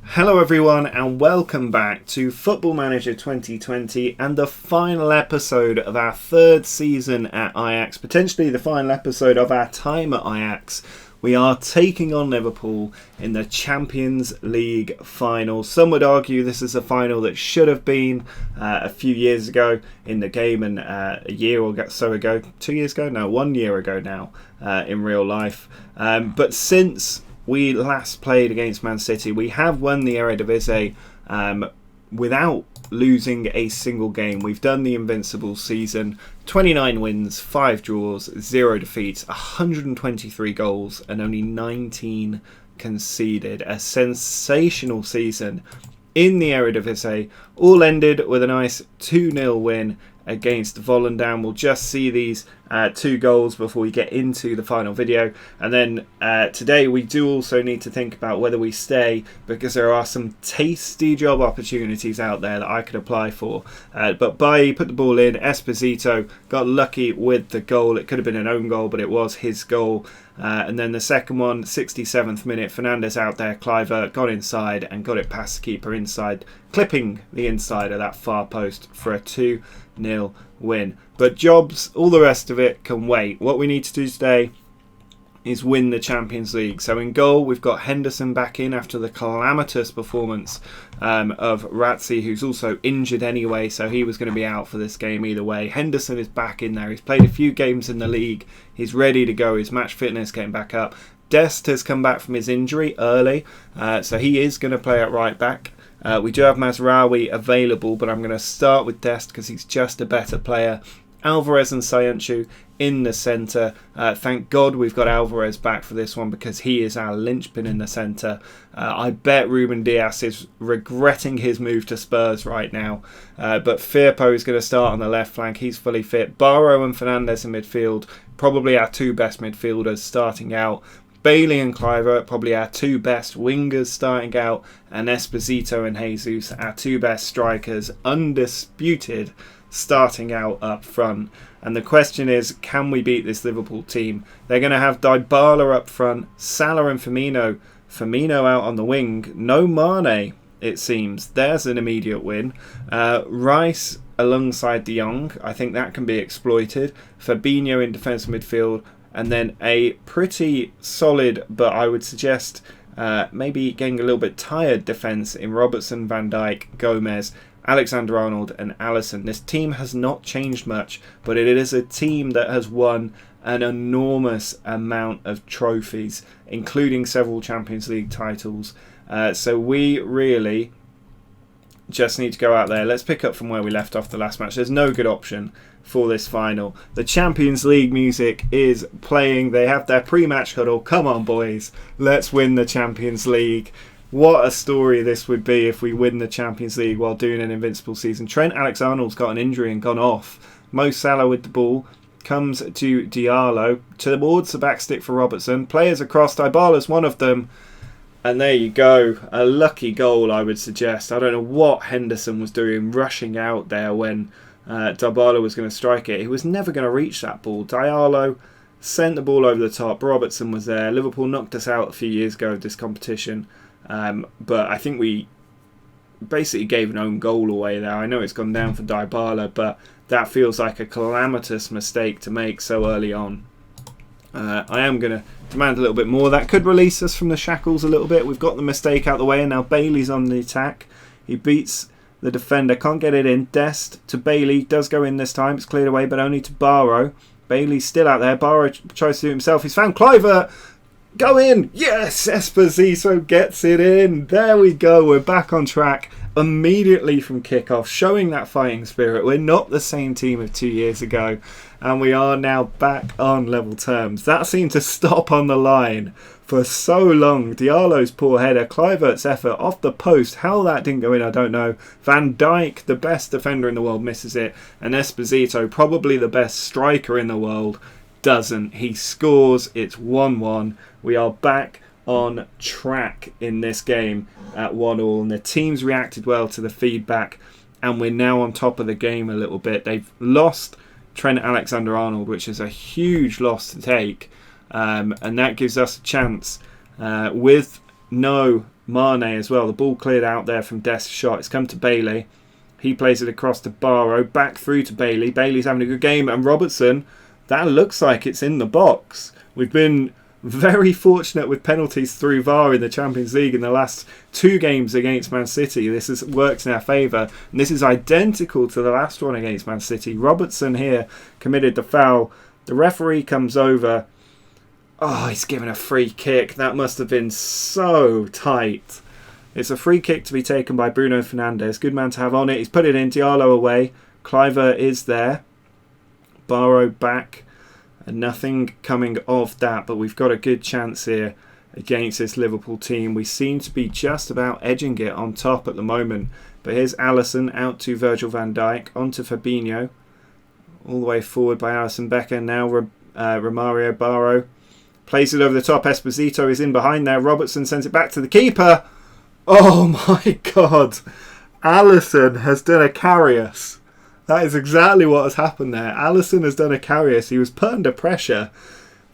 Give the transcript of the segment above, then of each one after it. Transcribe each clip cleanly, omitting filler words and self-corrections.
Hello everyone and welcome back to Football Manager 2020 and the final episode of our third season at Ajax, potentially the final episode of our time at Ajax. We are taking on Liverpool in the Champions League final. Some would argue this is a final that should have been a few years ago in the game and a year or so ago, 2 years ago? No, 1 year ago now in real life. But since we last played against Man City, we have won the Eredivisie without losing a single game. We've done the invincible season, 29 wins, 5 draws, 0 defeats, 123 goals and only 19 conceded. A sensational season in the Eredivisie, all ended with a nice 2-0 win against Volendam. We'll just see these 2 goals before we get into the final video, and then today we do also need to think about whether we stay, because there are some tasty job opportunities out there that I could apply for, but Bailly put the ball in. Esposito got lucky with the goal. It could have been an own goal, but it was his goal. And then the second one, 67th minute, Fernandes out there, Kluivert got inside and got it past the keeper inside, clipping the inside of that far post for a 2-0 win. But jobs, all the rest of it can wait. What we need to do today is win the Champions League. So in goal, we've got Henderson back in after the calamitous performance of Ratzi, who's also injured anyway, so he was going to be out for this game either way. Henderson is back in there. He's played a few games in the league. He's ready to go. His match fitness getting back up. Dest has come back from his injury early, so he is going to play at right back. We do have Mazraoui available, but I'm going to start with Dest because he's just a better player. Alvarez and Sayuncu in the centre. Thank God we've got Alvarez back for this one because he is our linchpin in the centre. I bet Ruben Dias is regretting his move to Spurs right now. But Firpo is going to start on the left flank. He's fully fit. Barrow and Fernandes in midfield. Probably our 2 best midfielders starting out. Bailly and Kluivert, probably our 2 best wingers starting out. And Esposito and Jesus, our 2 best strikers, undisputed, starting out up front. And the question is, can we beat this Liverpool team? They're going to have Dybala up front, Salah and Firmino. Firmino out on the wing. No Mane, it seems. There's an immediate win. Rice alongside De Jong. I think that can be exploited. Fabinho in defensive midfield. And then a pretty solid, but I would suggest maybe getting a little bit tired defence in Robertson, Van Dijk, Gomez, Alexander-Arnold and Alisson. This team has not changed much, but it is a team that has won an enormous amount of trophies, including several Champions League titles. So we really just need to go out there. Let's pick up from where we left off the last match. There's no good option for this final. The Champions League music is playing. They have their pre-match huddle. Come on, boys. Let's win the Champions League. What a story this would be if we win the Champions League while doing an invincible season. Trent Alexander-Arnold's got an injury and gone off. Mo Salah with the ball. Comes to Diallo. Towards the back stick for Robertson. Players across. Dybala's one of them. And there you go. A lucky goal, I would suggest. I don't know what Henderson was doing, rushing out there when Dybala was going to strike it. He was never going to reach that ball. Diallo sent the ball over the top. Robertson was there. Liverpool knocked us out a few years ago of this competition. But I think we basically gave an own goal away there. I know it's gone down for Dybala, but that feels like a calamitous mistake to make so early on. I am going to demand a little bit more. That could release us from the shackles a little bit. We've got the mistake out of the way, and now Bailey's on the attack. He beats the defender, can't get it in. Dest to Bailey, does go in this time. It's cleared away, but only to Barrow. Bailey's still out there. Barrow tries to do it himself. He's found Kluivert. Go in! Yes! Esposito gets it in. There we go. We're back on track immediately from kickoff, showing that fighting spirit. We're not the same team of 2 years ago, and we are now back on level terms. That seemed to stop on the line for so long. Diallo's poor header, Kluivert's effort off the post. How that didn't go in, I don't know. Van Dijk, the best defender in the world, misses it, and Esposito, probably the best striker in the world, doesn't. He scores. It's 1-1. We are back on track in this game at 1-1, and the teams reacted well to the feedback, and we're now on top of the game a little bit. They've lost Trent Alexander-Arnold, which is a huge loss to take, and that gives us a chance with no Mane as well. The ball cleared out there from Dest's shot. It's come to Bailey. He plays it across to Barrow. Back through to Bailey. Bailey's having a good game. And Robertson, that looks like it's in the box. We've been very fortunate with penalties through VAR in the Champions League in the last 2 games against Man City. This has worked in our favour. And this is identical to the last one against Man City. Robertson here committed the foul. The referee comes over. Oh, he's given a free kick. That must have been so tight. It's a free kick to be taken by Bruno Fernandes. Good man to have on it. He's put it in. Diallo away. Cliver is there. Barrow back. And nothing coming of that. But we've got a good chance here against this Liverpool team. We seem to be just about edging it on top at the moment. But here's Alisson out to Virgil van Dijk. On to Fabinho. All the way forward by Alisson Becker. Now Romario Barrow. Plays it over the top. Esposito is in behind there. Robertson sends it back to the keeper. Oh my God. Alisson has done a Karius. That is exactly what has happened there. Alisson has done a Karius. He was put under pressure.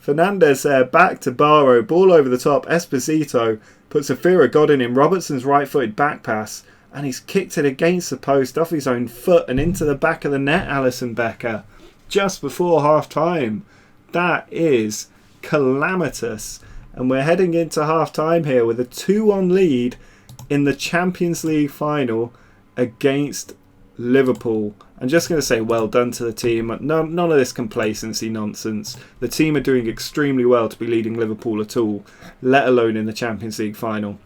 Fernandes there, back to Barrow. Ball over the top. Esposito puts a fear of God in him. Robertson's right-footed back pass. And he's kicked it against the post off his own foot and into the back of the net, Alisson Becker. Just before half-time. That is calamitous. And we're heading into half-time here with a 2-1 lead in the Champions League final against Liverpool. I'm just going to say well done to the team. None of this complacency nonsense. The team are doing extremely well to be leading Liverpool at all, let alone in the Champions League final.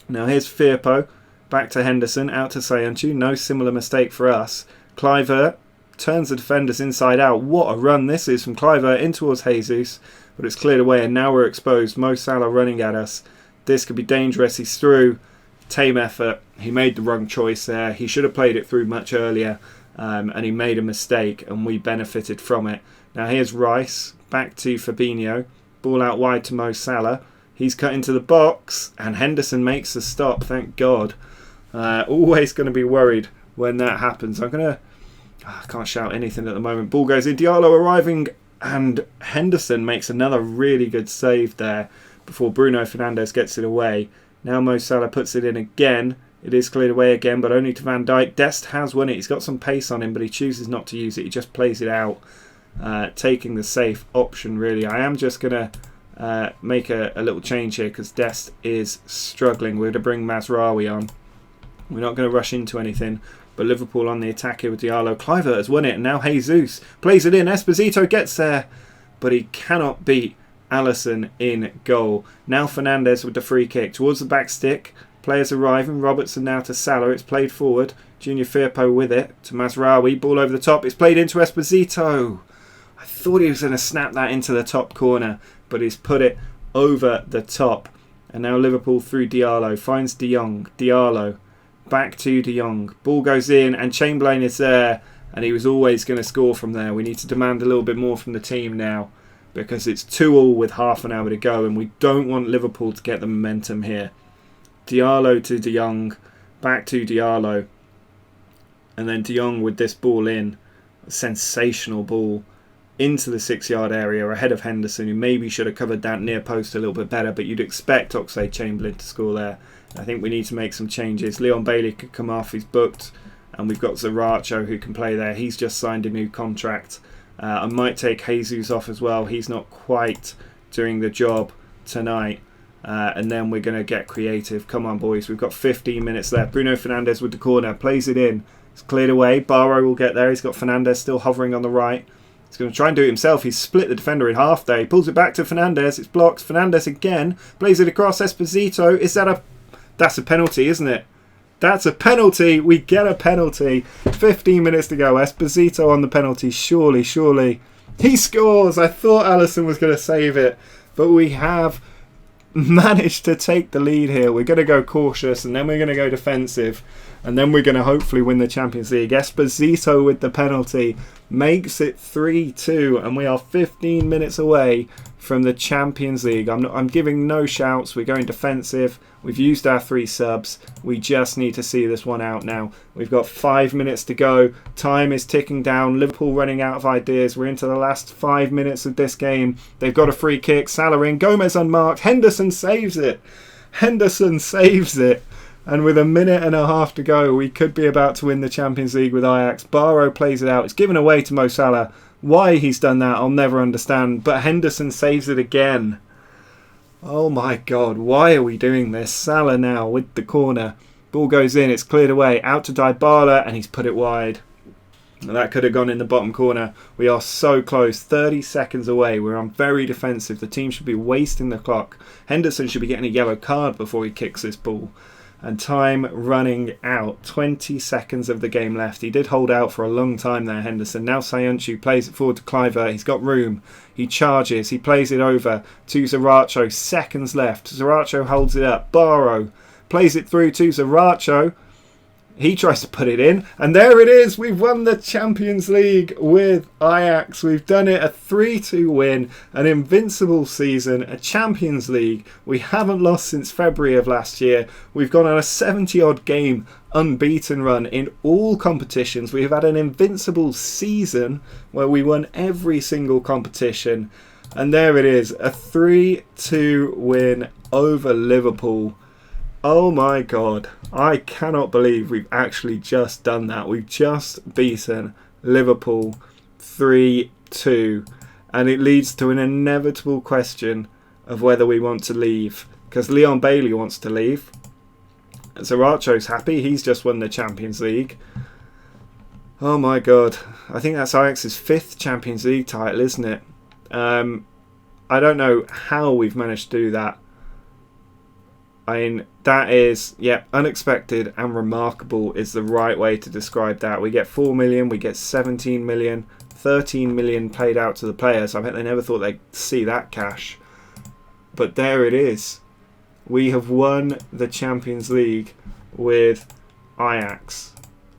Now here's Firpo, back to Henderson, out to Sayuncu. No similar mistake for us. Cliver turns the defenders inside out. What a run this is from Cliver in towards Jesus, but it's cleared away and now we're exposed. Mo Salah running at us. This could be dangerous. He's through. Tame effort. He made the wrong choice there. He should have played it through much earlier, and he made a mistake and we benefited from it. Now here's Rice, back to Fabinho. Ball out wide to Mo Salah. He's cut into the box and Henderson makes the stop, thank God. Always going to be worried when that happens. I can't shout anything at the moment. Ball goes in. Diallo arriving and Henderson makes another really good save there before Bruno Fernandes gets it away. Now Mo Salah puts it in again. It is cleared away again, but only to Van Dijk. Dest has won it. He's got some pace on him, but he chooses not to use it. He just plays it out, taking the safe option, really. I am just going to make a little change here because Dest is struggling. We're going to bring Mazraoui on. We're not going to rush into anything, but Liverpool on the attack here with Diallo. Cliver has won it, and now Jesus plays it in. Esposito gets there, but he cannot beat Alisson in goal. Now Fernandes with the free kick towards the back stick. Players arriving. Robertson now to Salah. It's played forward. Junior Firpo with it to Mazraoui. Ball over the top. It's played into Esposito. I thought he was going to snap that into the top corner, but he's put it over the top. And now Liverpool through Diallo. Finds De Jong. Diallo. Back to De Jong. Ball goes in and Chamberlain is there. And he was always going to score from there. We need to demand a little bit more from the team now, because it's 2-2 with half an hour to go and we don't want Liverpool to get the momentum here. Diallo to De Jong, back to Diallo, and then De Jong with this ball in, a sensational ball into the 6-yard area ahead of Henderson, who maybe should have covered that near post a little bit better, but you'd expect Oxlade-Chamberlain to score there. I think we need to make some changes. Leon Bailey could come off, he's booked, and we've got Zaracho who can play there. He's just signed a new contract. I might take Jesus off as well. He's not quite doing the job tonight. And then we're going to get creative. Come on, boys. We've got 15 minutes left. Bruno Fernandes with the corner. Plays it in. It's cleared away. Barrow will get there. He's got Fernandes still hovering on the right. He's going to try and do it himself. He's split the defender in half there. He pulls it back to Fernandes. It's blocked. Fernandes again. Plays it across Esposito. Is that a... That's a penalty, isn't it? That's a penalty. We get a penalty. 15 minutes to go. Esposito on the penalty. Surely, surely. He scores. I thought Alisson was going to save it. But we have managed to take the lead here. We're going to go cautious and then we're going to go defensive. And then we're going to hopefully win the Champions League. Esposito with the penalty makes it 3-2. And we are 15 minutes away from the Champions League. I'm giving no shouts. We're going defensive. We've used our 3 subs. We just need to see this one out now. We've got 5 minutes to go. Time is ticking down. Liverpool running out of ideas. We're into the last 5 minutes of this game. They've got a free kick. Salah in. Gomez unmarked. Henderson saves it. Henderson saves it. And with a minute and a half to go, we could be about to win the Champions League with Ajax. Barrow plays it out. It's given away to Mo Salah. Why he's done that, I'll never understand. But Henderson saves it again. Oh my God, why are we doing this? Salah now with the corner. Ball goes in, it's cleared away. Out to Dybala, and he's put it wide. That could have gone in the bottom corner. We are so close, 30 seconds away. We're on very defensive. The team should be wasting the clock. Henderson should be getting a yellow card before he kicks this ball. And time running out. 20 seconds of the game left. He did hold out for a long time there, Henderson. Now Sayuncu plays it forward to Cliver. He's got room. He charges. He plays it over to Zaracho. Seconds left. Zaracho holds it up. Barrow plays it through to Zaracho. He tries to put it in, and there it is. We've won the Champions League with Ajax. We've done it, a 3-2 win, an invincible season, a Champions League. We haven't lost since February of last year. We've gone on a 70-odd game unbeaten run in all competitions. We have had an invincible season where we won every single competition. And there it is, a 3-2 win over Liverpool. Oh my God, I cannot believe we've actually just done that. We've just beaten Liverpool 3-2. And it leads to an inevitable question of whether we want to leave. Because Leon Bailey wants to leave. Zaracho's happy, he's just won the Champions League. Oh my God, I think that's Ajax's 5th Champions League title, isn't it? I don't know how we've managed to do that. I mean, that is, unexpected and remarkable is the right way to describe that. We get 4 million, we get 17 million, 13 million paid out to the players. I bet they never thought they'd see that cash. But there it is. We have won the Champions League with Ajax.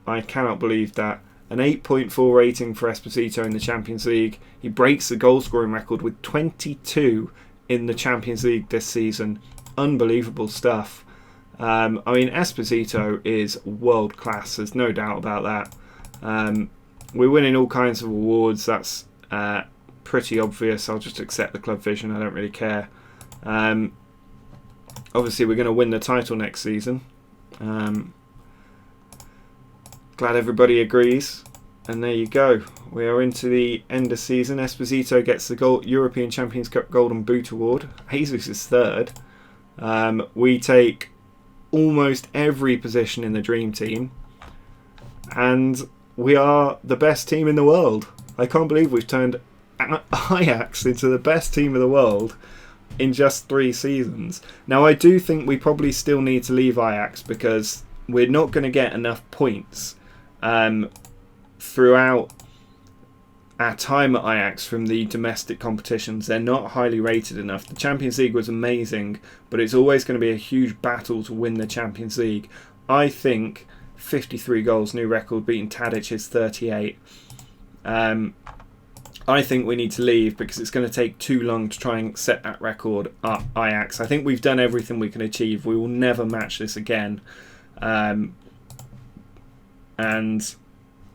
I cannot believe that. An 8.4 rating for Esposito in the Champions League. He breaks the goal scoring record with 22 in the Champions League this season. Unbelievable stuff. I mean, Esposito is world class. There's no doubt about that. We're winning all kinds of awards. That's pretty obvious. I'll just accept the club vision. I don't really care. Obviously, we're going to win the title next season. Glad everybody agrees. And there you go. We are into the end of season. Esposito gets the European Champions Cup Golden Boot Award. Jesus is third. We take almost every position in the dream team, and we are the best team in the world. I can't believe we've turned Ajax into the best team of the world in just 3 seasons. Now, I do think we probably still need to leave Ajax because we're not going to get enough points throughout our time at Ajax from the domestic competitions. They're not highly rated enough. The Champions League was amazing, but it's always going to be a huge battle to win the Champions League. I think 53 goals, new record, beating Tadic's 38. I think we need to leave because it's going to take too long to try and set that record at Ajax. I think we've done everything we can achieve. We will never match this again.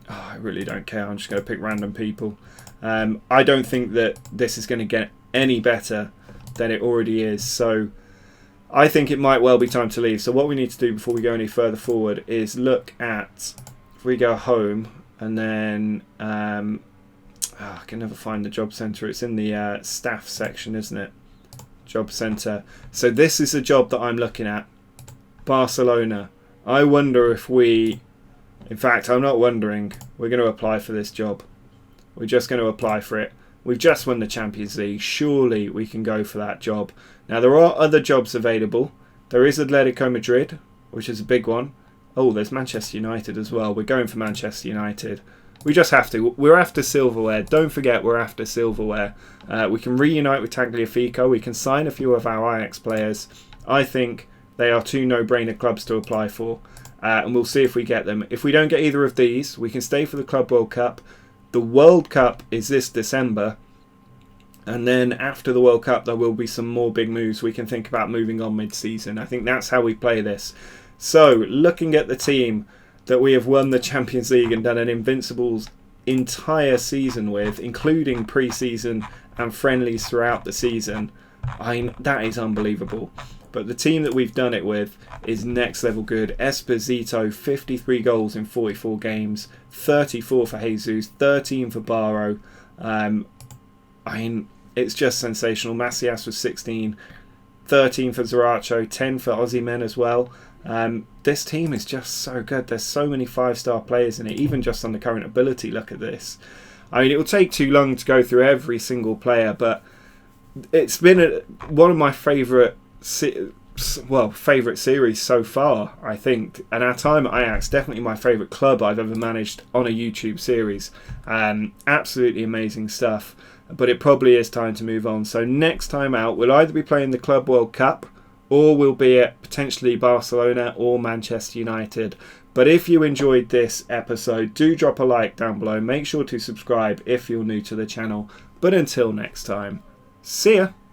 I really don't care. I'm just going to pick random people. I don't think that this is going to get any better than it already is. So I think it might well be time to leave. So what we need to do before we go any further forward is look at, if we go home and then, I can never find the job centre. It's in the staff section, isn't it? Job centre. So this is a job that I'm looking at. Barcelona. I wonder if we... In fact, I'm not wondering. We're going to apply for this job. We're just going to apply for it. We've just won the Champions League. Surely we can go for that job. Now, there are other jobs available. There is Atletico Madrid, which is a big one. Oh, there's Manchester United as well. We're going for Manchester United. We just have to. We're after silverware. Don't forget we're after silverware. We can reunite with Tagliafico. We can sign a few of our Ajax players. I think they are 2 no-brainer clubs to apply for. And we'll see if we get them. If we don't get either of these, we can stay for the Club World Cup. The World Cup is this December. And then after the World Cup, there will be some more big moves. We can think about moving on mid-season. I think that's how we play this. So, looking at the team that we have won the Champions League and done an invincible entire season with, including pre-season and friendlies throughout the season, that is unbelievable. but the team that we've done it with is next level good. Esposito, 53 goals in 44 games, 34 for Jesus, 13 for Barrow. It's just sensational. Macias was 16, 13 for Zaracho, 10 for Osimhen as well. This team is just so good. There's so many 5-star players in it, even just on the current ability. Look at this. It will take too long to go through every single player, but it's been one of my favourite series so far, I think. And our time at Ajax, definitely my favourite club I've ever managed on a YouTube series. Absolutely amazing stuff. But it probably is time to move on. So next time out, we'll either be playing the Club World Cup, or we'll be at potentially Barcelona or Manchester United. But if you enjoyed this episode, do drop a like down below. Make sure to subscribe if you're new to the channel. But until next time, see ya!